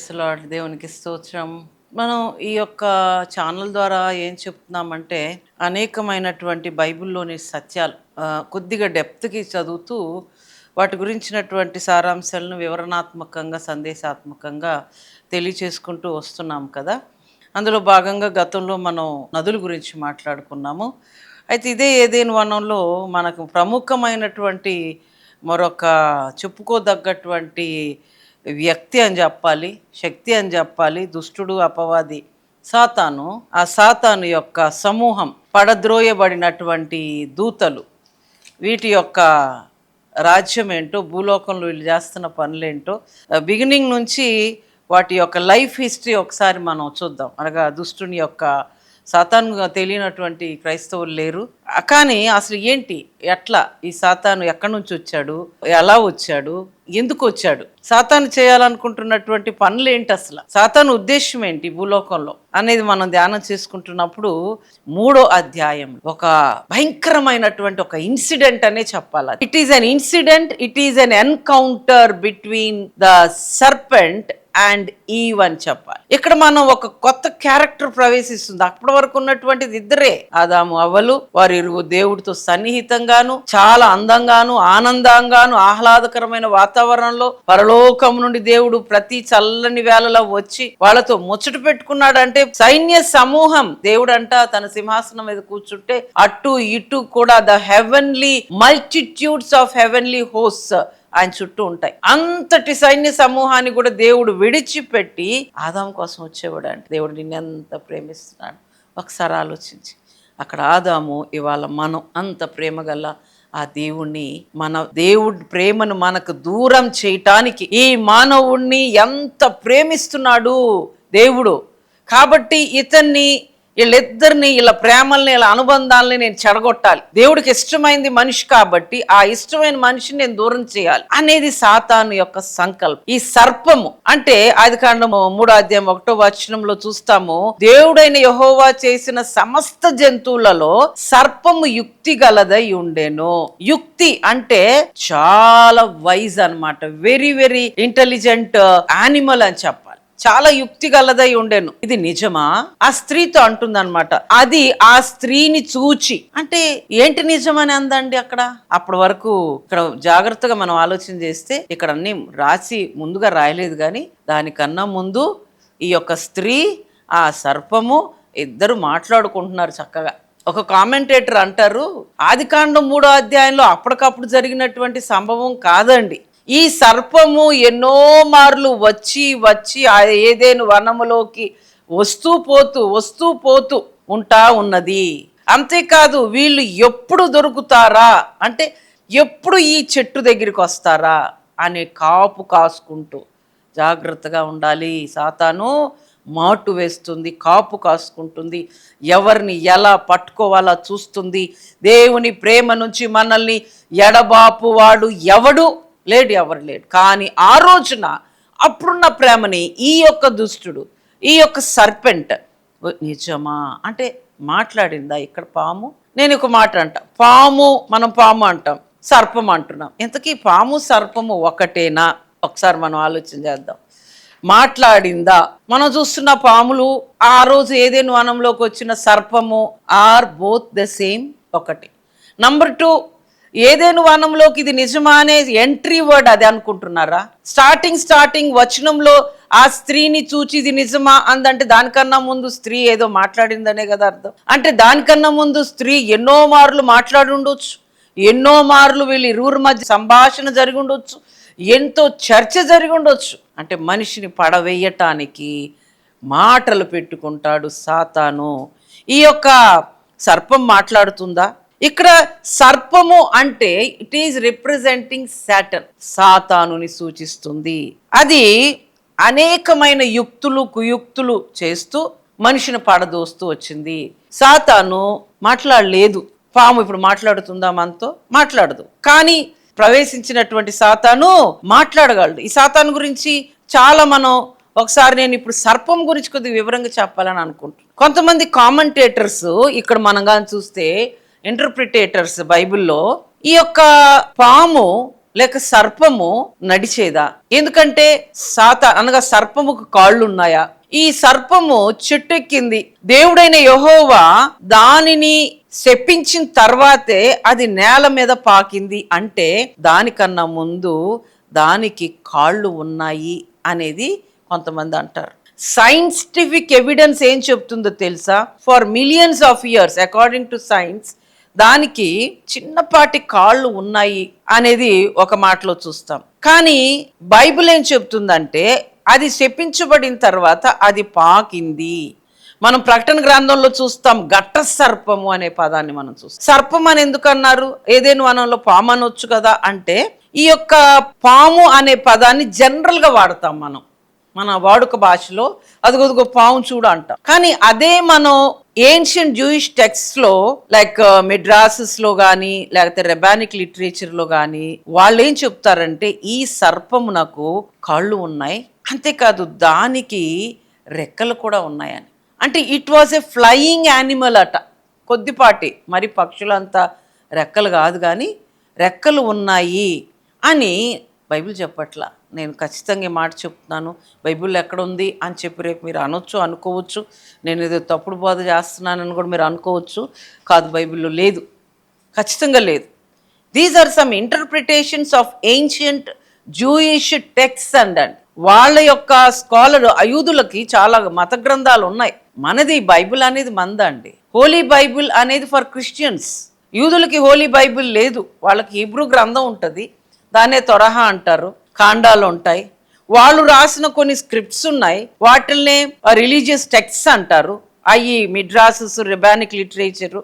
Praise lord. దేవునికి స్తోత్రం. మనం ఈ యొక్క ఛానల్ ద్వారా ఏం చెప్తున్నామంటే అనేకమైనటువంటి బైబిల్లోని సత్యాలు కొద్దిగా డెప్త్కి చదువుతూ వాటి గురించినటువంటి సారాంశాలను వివరణాత్మకంగా సందేశాత్మకంగా తెలియచేసుకుంటూ వస్తున్నాం కదా. అందులో భాగంగా గతంలో మనం నదుల గురించి మాట్లాడుకున్నాము. అయితే ఇదే ఏదేను వనంలో మనకు ప్రముఖమైనటువంటి మరొక చెప్పుకోదగ్గటువంటి వ్యక్తి అని చెప్పాలి, శక్తి అని చెప్పాలి, దుష్టుడు, అపవాది సాతాను. ఆ సాతాను యొక్క సమూహం, పడద్రోయబడినటువంటి దూతలు, వీటి యొక్క రాజ్యం ఏంటో, భూలోకంలో వీళ్ళు చేస్తున్న పనులేంటో, బిగినింగ్ నుంచి వాటి యొక్క లైఫ్ హిస్టరీ ఒకసారి మనం చూద్దాం. అనగా దుష్టుని యొక్క సాతాను తెలియనటువంటి క్రైస్తవులు లేరు. కానీ అసలు ఏంటి, ఎట్లా ఈ సాతాను ఎక్కడి నుంచి వచ్చాడు, ఎలా వచ్చాడు, ఎందుకు వచ్చాడు, సాతాను చేయాలనుకుంటున్నటువంటి పనులు ఏంటి, అసలు సాతాను ఉద్దేశం ఏంటి భూలోకంలో అనేది మనం ధ్యానం చేసుకుంటున్నప్పుడు 3వ అధ్యాయం ఒక భయంకరమైనటువంటి ఒక ఇన్సిడెంట్ అనే చెప్పాలి. It is an incident, it is an encounter between the serpent and Eve అని చెప్పాలి. ఇక్కడ మనం ఒక కొత్త క్యారెక్టర్ ప్రవేశిస్తుంది. అప్పటి వరకు ఉన్నటువంటిది ఇద్దరే, ఆదాము అవ్వలు. వారి ఇరుగు దేవుడితో సన్నిహితంగాను, చాలా అందంగాను, ఆనందంగాను, ఆహ్లాదకరమైన వాతావరణంలో పరలోకం నుండి దేవుడు ప్రతి చల్లని వేళలో వచ్చి వాళ్ళతో ముచ్చట పెట్టుకున్నాడంటే సైన్య సమూహం, దేవుడు అంట తన సింహాసనం మీద కూర్చుంటే అటు ఇటు కూడా the heavenly multitudes of heavenly hosts ఆయన చుట్టూ ఉంటాయి. అంతటి సైన్య సమూహాన్ని కూడా దేవుడు విడిచిపెట్టి ఆదాము కోసం వచ్చేవాడు. అంటే దేవుడు నిన్నెంత ప్రేమిస్తున్నాడు ఒకసారి ఆలోచించి. అక్కడ ఆదాము, ఇవాళ మనం అంత ప్రేమ గల ఆ దేవుణ్ణి, మన దేవుడి ప్రేమను మనకు దూరం చేయటానికి ఈ మానవుణ్ణి ఎంత ప్రేమిస్తున్నాడు దేవుడు. కాబట్టి ఇతన్ని, వీళ్ళిద్దరిని, వీళ్ళ ప్రేమల్ని, వీళ్ళ అనుబంధాలని నేను చెడగొట్టాలి. దేవుడికి ఇష్టమైంది మనిషి కాబట్టి ఆ ఇష్టమైన మనిషిని నేను దూరం చేయాలి అనేది సాతాను యొక్క సంకల్పం. ఈ సర్పము అంటే ఆదికాండము 3వ అధ్యాయం 1వ వచనంలో చూస్తాము, దేవుడైన యెహోవా చేసిన సమస్త జంతువులలో సర్పము యుక్తి గలదై ఉండెను. యుక్తి అంటే చాలా వైజ్ అన్నమాట, వెరీ వెరీ ఇంటెలిజెంట్ యానిమల్ అని చెప్పాలి. చాలా యుక్తి గలదై ఉండేను. ఇది నిజమా? ఆ స్త్రీతో అంటుందన్నమాట. అది ఆ స్త్రీని చూచి, అంటే ఏంటి నిజమని అందండి అక్కడ. అప్పటి వరకు ఇక్కడ జాగ్రత్తగా మనం ఆలోచన చేస్తే ఇక్కడ అన్ని రాసి ముందుగా రాయలేదు, కానీ దానికన్నా ముందు ఈ యొక్క స్త్రీ, ఆ సర్పము ఇద్దరు మాట్లాడుకుంటున్నారు చక్కగా. ఒక కామెంటేటర్ అంటారు, ఆదికాండం 3వ అధ్యాయంలో అప్పటికప్పుడు జరిగినటువంటి సంభవం కాదండి. ఈ సర్పము ఎన్నో మార్లు వచ్చి వచ్చి ఏదేను వనములోకి వస్తూ పోతూ ఉంటా ఉన్నది. అంతేకాదు, వీళ్ళు ఎప్పుడు దొరుకుతారా అంటే ఎప్పుడు ఈ చెట్టు దగ్గరికి వస్తారా అనే కాపు కాసుకుంటూ జాగ్రత్తగా ఉండాలి. సాతాను మాటు వేస్తుంది, కాపు కాసుకుంటుంది, ఎవరిని ఎలా పట్టుకోవాలా చూస్తుంది. దేవుని ప్రేమ నుంచి మనల్ని ఎడబాపు వాడు ఎవరు లేడు. కానీ ఆ రోజున అప్పుడున్న ప్రేమని ఈ యొక్క దుష్టుడు, ఈ యొక్క సర్పెంట్ నిజమా అంటే మాట్లాడిందా. ఇక్కడ పాము, నేను ఒక మాట అంట, పాము మనం పాము అంటాం, సర్పం అంటున్నాం. ఇంతకీ పాము సర్పము ఒకటేనా? ఒకసారి మనం ఆలోచన చేద్దాం. మాట్లాడిందా? మనం చూస్తున్న పాములు, ఆ రోజు ఏదేను వనంలోకి వచ్చిన సర్పము ఆర్ బోత్ ద సేమ్, ఒకటి. నంబర్ 2, ఏదేను వనంలోకి ఇది నిజమా అనే ఎంట్రీ వర్డ్ అది అనుకుంటున్నారా? స్టార్టింగ్ వచనంలో ఆ స్త్రీని చూచి ఇది నిజమా అందంటే దానికన్నా ముందు స్త్రీ ఏదో మాట్లాడిందనే కదా అర్థం. అంటే దానికన్నా ముందు స్త్రీ ఎన్నో మార్లు మాట్లాడి ఉండొచ్చు, ఎన్నో మార్లు వీళ్ళు ఇరువురి మధ్య సంభాషణ జరిగి ఉండొచ్చు, ఎంతో చర్చ జరిగి ఉండొచ్చు. అంటే మనిషిని పడవేయటానికి మాటలు పెట్టుకుంటాడు సాతాను. ఈ యొక్క సర్పం మాట్లాడుతుందా? ఇక్కడ సర్పము అంటే ఇట్ ఈజ్ రిప్రజెంటింగ్ సాటన్, సాతానుని సూచిస్తుంది. అది అనేకమైన యుక్తులు కుయుక్తులు చేస్తూ మనిషిని పడదోస్తూ వచ్చింది. సాతాను మాట్లాడలేదు. పాము ఇప్పుడు మాట్లాడుతుందా? మనతో మాట్లాడదు. కానీ ప్రవేశించినటువంటి సాతాను మాట్లాడగలడు. ఈ సాతాను గురించి చాలా మనం ఒకసారి, నేను ఇప్పుడు సర్పం గురించి కొద్దిగా వివరంగా చెప్పాలని అనుకుంటున్నాను. కొంతమంది కామెంటేటర్స్ ఇక్కడ మనం కానీ చూస్తే, ఇంటర్ప్రిటేటర్స్ బైబిల్లో ఈ యొక్క పాము లేక సర్పము నడిచేదా? ఎందుకంటే అనగా సర్పముకు కాళ్ళు ఉన్నాయా? ఈ సర్పము చెట్టెక్కింది, దేవుడైన యెహోవా దానిని శపించిన తర్వాతే అది నేల మీద పాకింది అంటే దానికన్నా ముందు దానికి కాళ్ళు ఉన్నాయి అనేది కొంతమంది అంటారు. సైంటిఫిక్ ఎవిడెన్స్ ఏం చెప్తుందో తెలుసా? For millions of years according to science దానికి చిన్నపాటి కాళ్ళు ఉన్నాయి అనేది ఒక మాటలో చూస్తాం. కానీ బైబిల్ ఏం చెప్తుందంటే అది శపించబడిన తర్వాత అది పాకింది. మనం ప్రకటన గ్రంథంలో చూస్తాం, ఘట్ట సర్పము అనే పదాన్ని మనం చూస్తాం. సర్పం అని ఎందుకు అన్నారు? ఏదేను వనంలో పాము అనొచ్చు కదా అంటే, ఈ యొక్క పాము అనే పదాన్ని జనరల్ గా వాడతాం మనం, మన వాడుక భాషలో. అదిగొదిగో పాము చూడ అంటాం. కానీ అదే మనం ఏన్షియంట్ జూయిష్ టెక్స్ట్ లో లైక్ మిడ్రాసెస్ లో కానీ లేకపోతే రెబానిక్ లిటరేచర్ లో కానీ వాళ్ళు ఏం చెప్తారంటే ఈ సర్పమునకు కాళ్ళు ఉన్నాయి, అంతేకాదు దానికి రెక్కలు కూడా ఉన్నాయని. అంటే it was a flying animal అట. కొద్దిపాటి, మరి పక్షులంతా రెక్కలు కాదు కానీ రెక్కలు ఉన్నాయి అని బైబిల్ చెప్పట్లా. నేను ఖచ్చితంగా ఈ మాట చెప్తున్నాను. బైబిల్ ఎక్కడ ఉంది అని చెప్పి రేపు మీరు అనొచ్చు, అనుకోవచ్చు, నేను ఏదో తప్పుడు బోధ చేస్తున్నానని కూడా మీరు అనుకోవచ్చు. కాదు, బైబిల్లో లేదు, ఖచ్చితంగా లేదు. These are some interpretations of ancient Jewish text and వాళ్ళ యొక్క స్కాలర్ అయూదులకి చాలా మత గ్రంథాలు ఉన్నాయి. మనది బైబిల్ అనేది మందండి. హోలీ బైబిల్ అనేది ఫర్ క్రిస్టియన్స్. యూదులకి హోలీ బైబిల్ లేదు, వాళ్ళకి హీబ్రూ గ్రంథం ఉంటుంది, దాన్నే తొరహా అంటారు, కాండాలు ఉంటాయి. వాళ్ళు రాసిన కొన్ని స్క్రిప్ట్స్ ఉన్నాయి, వాటిల్నే రిలీజియస్ టెక్స్ట్స్ అంటారు. అవి మిడ్రాసెస్, రెబానిక్ లిటరేచరు,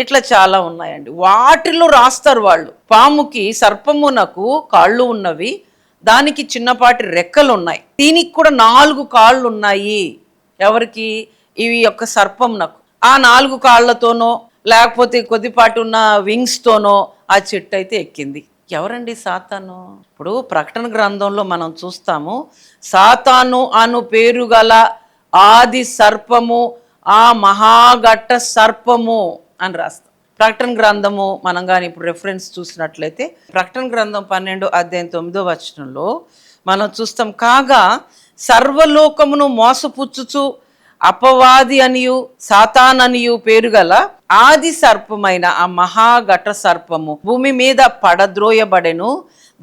ఇట్లా చాలా ఉన్నాయండి. వాటిల్లో రాస్తారు వాళ్ళు. పాముకి, సర్పమునకు కాళ్ళు ఉన్నవి, దానికి చిన్నపాటి రెక్కలు ఉన్నాయి, దీనికి కూడా 4 కాళ్ళు ఉన్నాయి. ఎవరికి? ఇవి యొక్క సర్పమునకు. ఆ 4 కాళ్లతోనో లేకపోతే కొద్దిపాటి ఉన్న వింగ్స్తోనో ఆ చెట్టు అయితే ఎక్కింది. ఎవరండి సాతాను? ఇప్పుడు ప్రకటన గ్రంథంలో మనం చూస్తాము, సాతాను అను పేరు గల ఆది సర్పము, ఆ మహాఘట్ట సర్పము అని రాస్తాం. ప్రకటన గ్రంథము మనం కానీ ఇప్పుడు రెఫరెన్స్ చూసినట్లయితే ప్రకటన గ్రంథం 12:9 మనం చూస్తాం, కాగా సర్వలోకమును మోసపుచ్చుచు అపవాది అనియు సాతాననియు పేరుగల ఆది సర్పమైన ఆ మహాఘట సర్పము భూమి మీద పడద్రోయబడెను,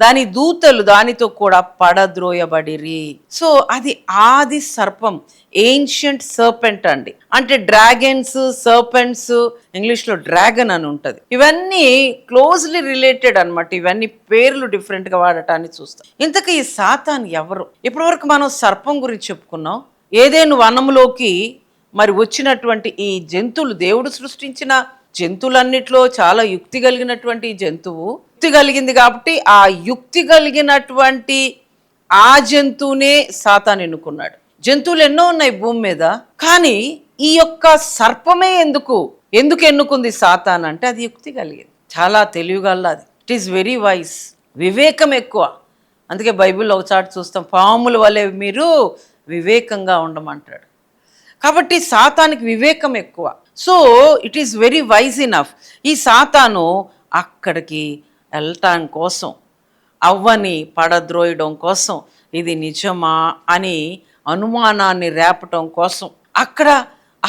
దాని దూతలు దానితో కూడా పడద్రోయబడిరి. సో అది ఆది సర్పం, ఏన్షియంట్ సర్పెంట్ అండి. అంటే డ్రాగన్స్, సర్పెంట్స్, ఇంగ్లీష్లో డ్రాగన్ అని ఉంటుంది. ఇవన్నీ క్లోజ్లీ రిలేటెడ్ అనమాట. ఇవన్నీ పేర్లు డిఫరెంట్గా వాడటాన్ని చూస్తాం. ఇంతకీ ఈ సాతాన్ ఎవరు? ఇప్పటివరకు మనం సర్పం గురించి చెప్పుకున్నాం. ఏదేను వనంలోకి మరి వచ్చినటువంటి ఈ జంతువులు, దేవుడు సృష్టించిన జంతువులన్నిట్లో చాలా యుక్తి కలిగినటువంటి జంతువు, యుక్తి కలిగింది కాబట్టి ఆ యుక్తి కలిగినటువంటి ఆ జంతువునే సాతాను ఎన్నుకున్నాడు. జంతువులు ఎన్నో ఉన్నాయి భూమి మీద, కానీ ఈ యొక్క సర్పమే ఎందుకు ఎన్నుకుంది సాతాన్ అంటే అది యుక్తి కలిగింది, చాలా తెలివిగలది. ఇట్ ఈస్ వెరీ వైస్, వివేకం ఎక్కువ. అందుకే బైబిల్లో ఒకసారి చూస్తాం, పాముల వలె మీరు వివేకంగా ఉండమంటాడు. కాబట్టి సాతానికి వివేకం ఎక్కువ. So it is very wise enough. ఈ సాతాను అక్కడికి వెళ్ళటం కోసం, అవ్వని పడద్రోయడం కోసం, ఇది నిజమా అని అనుమానాన్ని రేపటం కోసం,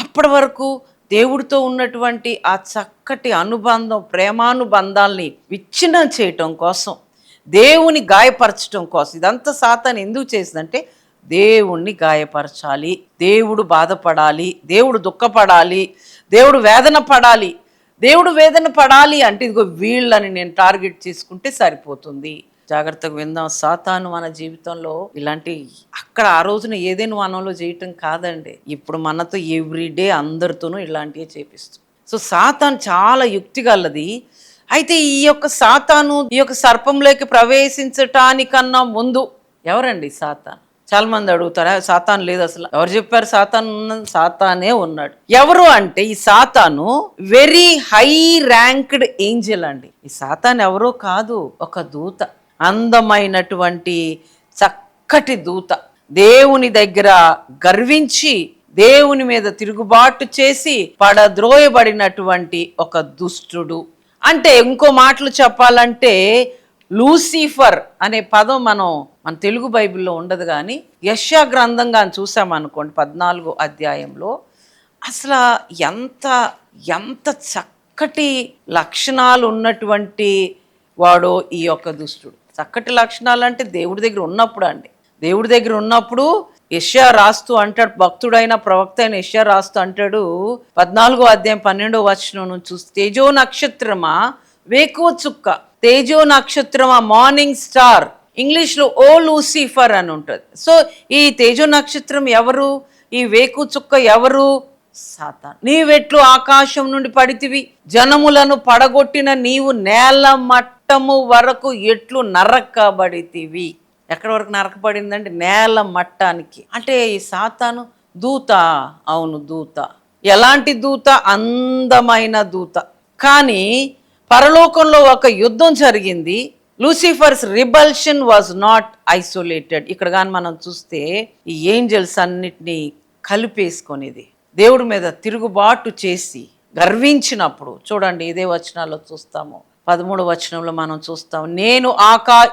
అప్పటి వరకు దేవుడితో ఉన్నటువంటి ఆ చక్కటి అనుబంధం, ప్రేమానుబంధాల్ని విచ్ఛిన్నం చేయటం కోసం, దేవుని గాయపరచడం కోసం, ఇదంతా సాతాను ఎందుకు చేసిందంటే దేవుణ్ణి గాయపరచాలి, దేవుడు బాధపడాలి, దేవుడు దుఃఖపడాలి, దేవుడు వేదన పడాలి. దేవుడు వేదన పడాలి అంటే ఇదిగో వీళ్ళని నేను టార్గెట్ చేసుకుంటే సరిపోతుంది. జాగ్రత్తగా విందాం. సాతాను మన జీవితంలో ఇలాంటి ఆ రోజున ఏదైనా వనంలో చేయటం కాదండి, ఇప్పుడు మనతో ఎవ్రీడే అందరితోనూ ఇలాంటివే చేపిస్తుంది. సో సాతాను చాలా యుక్తి గలది. అయితే ఈ యొక్క సాతాను ఈ యొక్క సర్పంలోకి ప్రవేశించటానికన్నా ముందు ఎవరండి సాతాను? చాలా మంది అడుగుతారా, సాతాను లేదు అసలు. ఎవరు చెప్పారు సాతాను ఉన్నది? సాతానే ఉన్నాడు. ఎవరు అంటే ఈ సాతాను వెరీ హై ర్యాంక్డ్ ఏంజెల్ అండి. ఈ సాతాను ఎవరో కాదు, ఒక దూత, అందమైనటువంటి చక్కటి దూత. దేవుని దగ్గర గర్వించి దేవుని మీద తిరుగుబాటు చేసి పడద్రోయబడినటువంటి ఒక దుష్టుడు. అంటే ఇంకో మాటలు చెప్పాలంటే లూసిఫర్ అనే పదం మన తెలుగు బైబిల్లో ఉండదు, కానీ యెషయా గ్రంథంగా చూసామనుకోండి 14వ అధ్యాయంలో అసలు ఎంత ఎంత చక్కటి లక్షణాలు ఉన్నటువంటి వాడో ఈ యొక్క దుష్టుడు. చక్కటి లక్షణాలు అంటే దేవుడి దగ్గర ఉన్నప్పుడు అండి. దేవుడి దగ్గర ఉన్నప్పుడు యెషయా రాస్తూ అంటాడు, భక్తుడైన ప్రవక్త అయిన యెషయా రాస్తూ అంటాడు 14వ అధ్యాయం 12వ వచనం నుంచి చూస్తే, తేజో నక్షత్రమా వేకువ చుక్క, తేజో నక్షత్రమా మార్నింగ్ స్టార్, ఇంగ్లీష్లో ఓ లూసిఫర్ అని ఉంటుంది. సో ఈ తేజో నక్షత్రం ఎవరు? ఈ వేకు చుక్క ఎవరు? సాతాను. నీవెట్లు ఆకాశం నుండి పడితివి, జనములను పడగొట్టిన నీవు నేల మట్టము వరకు ఎట్లు నరకబడితివి. ఎక్కడి వరకు నరకబడిందంటే నేల మట్టానికి. అంటే ఈ సాతాను దూత, అవును దూత. ఎలాంటి దూత? అందమైన దూత. కానీ పరలోకంలో ఒక యుద్ధం జరిగింది. లూసిఫర్స్ రిబల్షన్ వాజ్ నాట్ ఐసోలేటెడ్. ఇక్కడ కానీ మనం చూస్తే ఈ ఏంజల్స్ అన్నిటినీ కలిపేసుకొనిది దేవుడి మీద తిరుగుబాటు చేసి గర్వించినప్పుడు చూడండి, ఇదే వచనాల్లో చూస్తాము. 13వ వచనంలో మనం చూస్తాం, నేను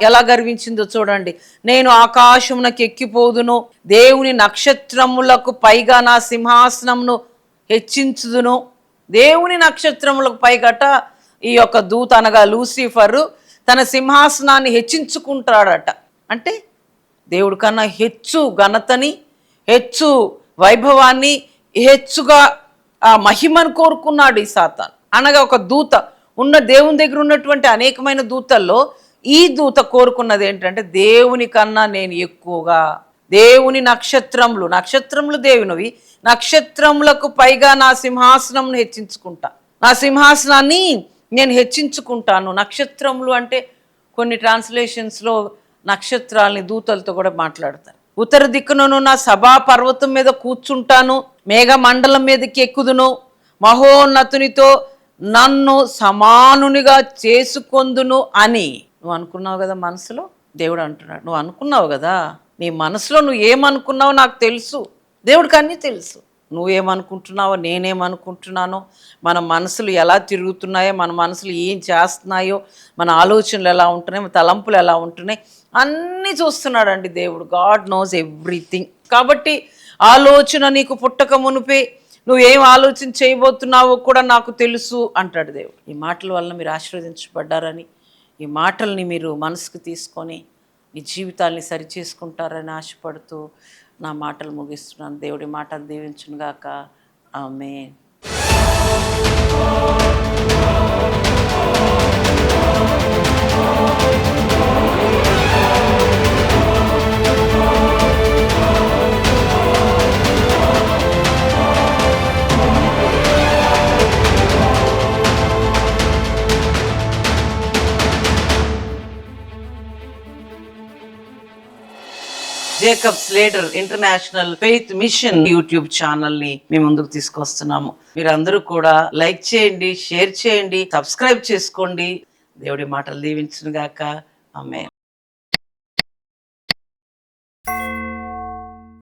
ఎలా గర్వించిందో చూడండి. నేను ఆకాశమునకు ఎక్కిపోదును, దేవుని నక్షత్రములకు పైగా నా సింహాసనమును హెచ్చించుదును. దేవుని నక్షత్రములకు పైగట ఈ యొక్క దూత అనగా లూసిఫరు తన సింహాసనాన్ని హెచ్చించుకుంటాడట. అంటే దేవుడి కన్నా హెచ్చు ఘనతని, హెచ్చు వైభవాన్ని, హెచ్చుగా ఆ మహిమను కోరుకున్నాడు ఈ సాతాను. అనగా ఒక దూత దేవుని దగ్గర ఉన్నటువంటి అనేకమైన దూతల్లో ఈ దూత కోరుకున్నది ఏంటంటే, దేవుని కన్నా నేను ఎక్కువగా, దేవుని నక్షత్రములు దేవునివి, నక్షత్రములకు పైగా నా సింహాసనంను హెచ్చించుకుంటా, నా సింహాసనాన్ని నేను హెచ్చించుకుంటాను. నక్షత్రములు అంటే కొన్ని ట్రాన్స్లేషన్స్లో నక్షత్రాలని దూతలతో కూడా మాట్లాడతారు. ఉత్తర దిక్కునను సభా పర్వతం మీద కూర్చుంటాను, మేఘమండలం మీదకి ఎక్కుదును, మహోన్నతునితో నన్ను సమానునిగా చేసుకొందును అని నువ్వు అనుకున్నావు కదా మనసులో. దేవుడు అంటున్నాడు, నువ్వు అనుకున్నావు కదా, నీ మనసులో నువ్వు ఏమనుకున్నావో నాకు తెలుసు, దేవుడికి అన్నీ తెలుసు. నువ్వేమనుకుంటున్నావో, నేనేమనుకుంటున్నానో, మన మనసులు ఎలా తిరుగుతున్నాయో, మన మనసులు ఏం చేస్తున్నాయో, మన ఆలోచనలు ఎలా ఉంటున్నాయి, మన తలంపులు ఎలా ఉంటున్నాయి, అన్నీ చూస్తున్నాడండి దేవుడు. God knows everything. కాబట్టి ఆలోచన నీకు పుట్టక మునిపే నువ్వేం ఆలోచన చేయబోతున్నావో కూడా నాకు తెలుసు అంటాడు దేవుడు. ఈ మాటల వల్ల మీరు ఆశీర్వదించబడ్డారని, ఈ మాటల్ని మీరు మనసుకు తీసుకొని మీ జీవితాల్ని సరిచేసుకుంటారని ఆశపడుతూ నా మాటలు ముగిస్తున్నాను. దేవుడి మాటలు దీవించును గాక. ఆమేన్. Jacob Slater international faith mission YouTube channel ని మీ ముందుకు తీసుకొస్తున్నాము. మీరందరూ కూడా లైక్ చేయండి, షేర్ చేయండి, సబ్స్క్రైబ్ చేసుకోండి. దేవుడి మాటలు దీవించును గాక. ఆమేన్.